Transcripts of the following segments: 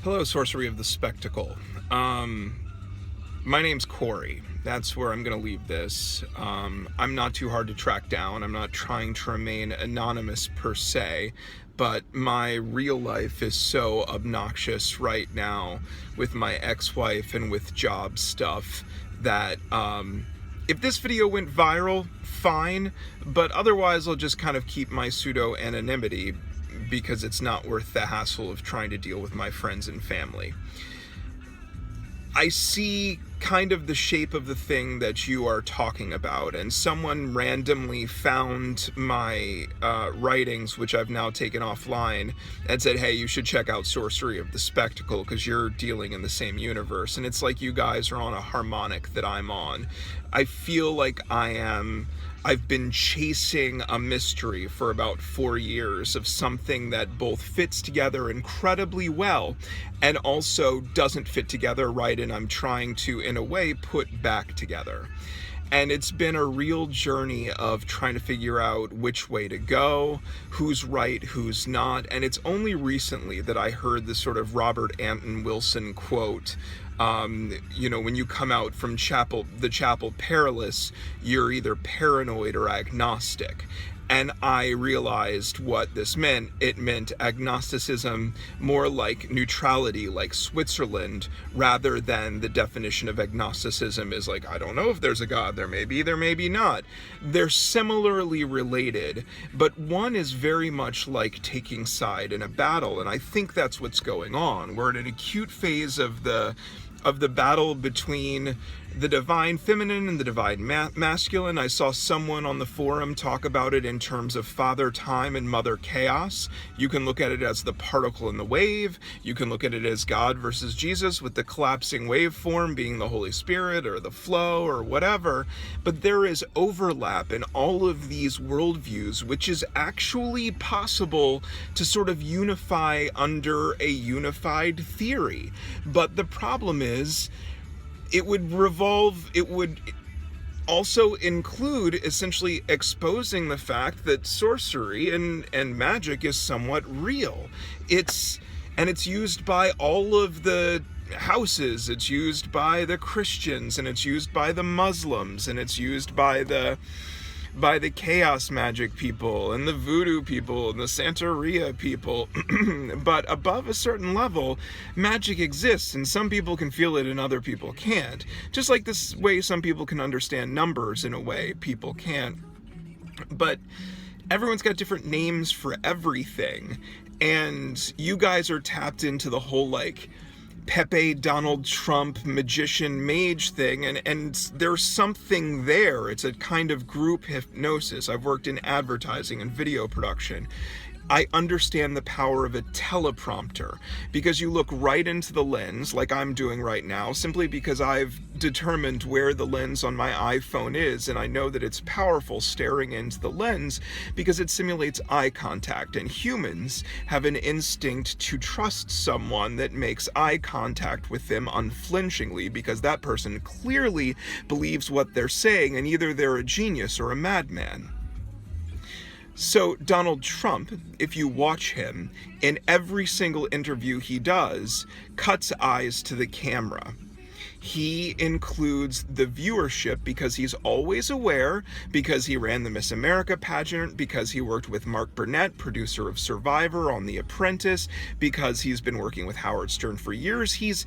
Hello, Sorcery of the Spectacle. My name's Corey. That's where I'm going to leave this. I'm not too hard to track down. I'm not trying to remain anonymous per se, but my real life is so obnoxious right now with my ex-wife and with job stuff that if this video went viral, fine, but otherwise I'll just kind of keep my pseudo-anonymity because it's not worth the hassle of trying to deal with my friends and family. I see kind of the shape of the thing that you are talking about, and someone randomly found my writings, which I've now taken offline, and said, hey, you should check out Sorcery of the Spectacle because you're dealing in the same universe. And it's like you guys are on a harmonic that I'm on. I feel like I've been chasing a mystery for about 4 years of something that both fits together incredibly well and also doesn't fit together right, and I'm trying to, in a way, put back together. And it's been a real journey of trying to figure out which way to go, who's right, who's not. And it's only recently that I heard the sort of Robert Anton Wilson quote, when you come out from the Chapel Perilous, you're either paranoid or agnostic. And I realized what this meant. It meant agnosticism more like neutrality, like Switzerland, rather than the definition of agnosticism is like, I don't know if there's a God, there may be not. They're similarly related, but one is very much like taking side in a battle, and I think that's what's going on. We're in an acute phase of the battle between the divine feminine and the divine masculine. I saw someone on the forum talk about it in terms of father time and mother chaos. You can look at it as the particle and the wave. You can look at it as God versus Jesus, with the collapsing waveform being the Holy Spirit or the flow or whatever. But there is overlap in all of these worldviews, which is actually possible to sort of unify under a unified theory. But the problem is, it would also include essentially exposing the fact that sorcery and magic is somewhat real. It's used by all of the houses. It's used by the Christians, and it's used by the Muslims, and it's used by the chaos magic people and the voodoo people and the Santeria people. But above a certain level, magic exists, and some people can feel it and other people can't. Just like this way some people can understand numbers in a way people can't. But everyone's got different names for everything, and you guys are tapped into the whole like Pepe, Donald Trump, magician, mage thing, and there's something there. It's a kind of group hypnosis. I've worked in advertising and video production. I understand the power of a teleprompter, because you look right into the lens, like I'm doing right now, simply because I've determined where the lens on my iPhone is, and I know that it's powerful staring into the lens because it simulates eye contact, and humans have an instinct to trust someone that makes eye contact with them unflinchingly, because that person clearly believes what they're saying, and either they're a genius or a madman. So Donald Trump, if you watch him, in every single interview he does, cuts eyes to the camera. He includes the viewership because he's always aware, because he ran the Miss America pageant, because he worked with Mark Burnett, producer of Survivor, on The Apprentice, because he's been working with Howard Stern for years. He's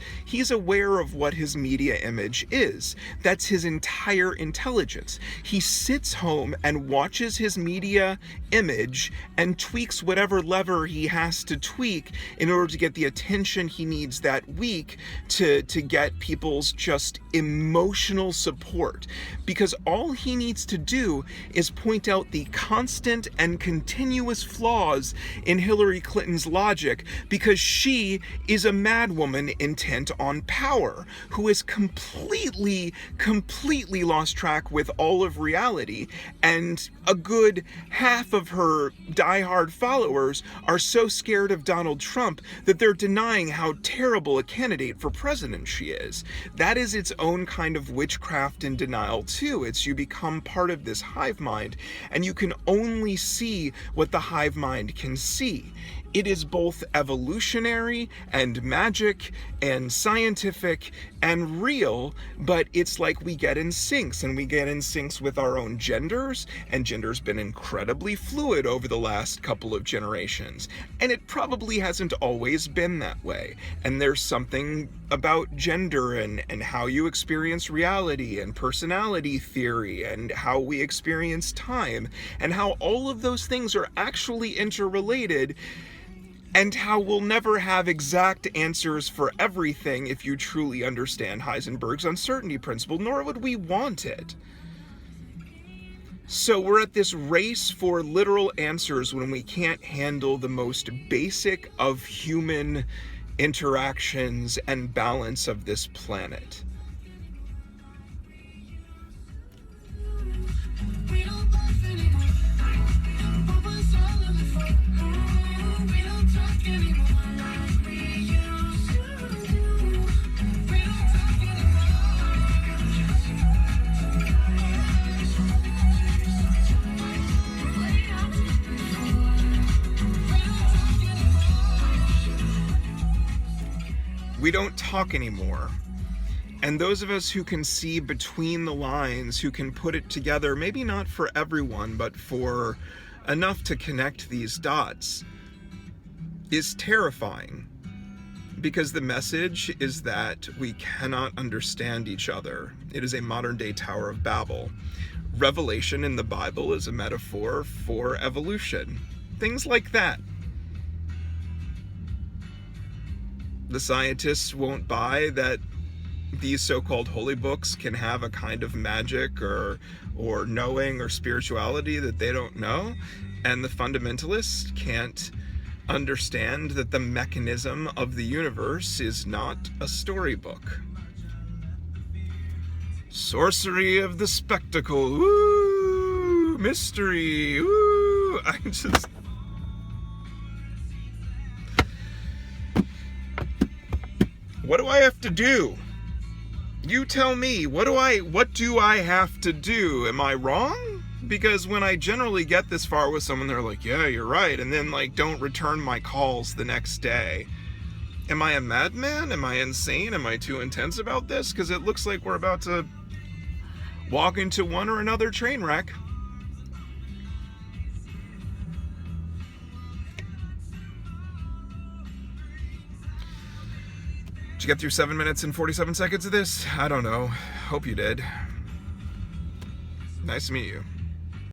aware of what his media image is. That's his entire intelligence. He sits home and watches his media image and tweaks whatever lever he has to tweak in order to get the attention he needs that week to get people's just emotional support, because all he needs to do is point out the constant and continuous flaws in Hillary Clinton's logic, because she is a madwoman intent on power who has completely lost track with all of reality, and a good half of her diehard followers are so scared of Donald Trump that they're denying how terrible a candidate for president she is. That is its own kind of witchcraft and denial too. It's you become part of this hive mind, and you can only see what the hive mind can see. It is both evolutionary and magic and scientific and real, but it's like we get in syncs, and we get in syncs with our own genders, and gender's been incredibly fluid over the last couple of generations, and it probably hasn't always been that way. And there's something about gender and how you experience reality and personality theory and how we experience time and how all of those things are actually interrelated, and how we'll never have exact answers for everything if you truly understand Heisenberg's uncertainty principle, nor would we want it. So we're at this race for literal answers when we can't handle the most basic of human interactions and balance of this planet. We don't talk anymore. And those of us who can see between the lines, who can put it together, maybe not for everyone, but for enough to connect these dots, is terrifying. Because the message is that we cannot understand each other. It is a modern-day Tower of Babel. Revelation in the Bible is a metaphor for evolution. Things like that. The scientists won't buy that these so-called holy books can have a kind of magic or knowing or spirituality that they don't know. And the fundamentalists can't understand that the mechanism of the universe is not a storybook. Sorcery of the spectacle. Ooh, mystery. Ooh, What do I have to do? You tell me, what do I have to do? Am I wrong? Because when I generally get this far with someone, they're like, yeah, you're right, and then like don't return my calls the next day. Am I a madman? Am I insane? Am I too intense about this? Because it looks like we're about to walk into one or another train wreck. Did you get through 7 minutes and 47 seconds of this? I don't know. Hope you did. Nice to meet you.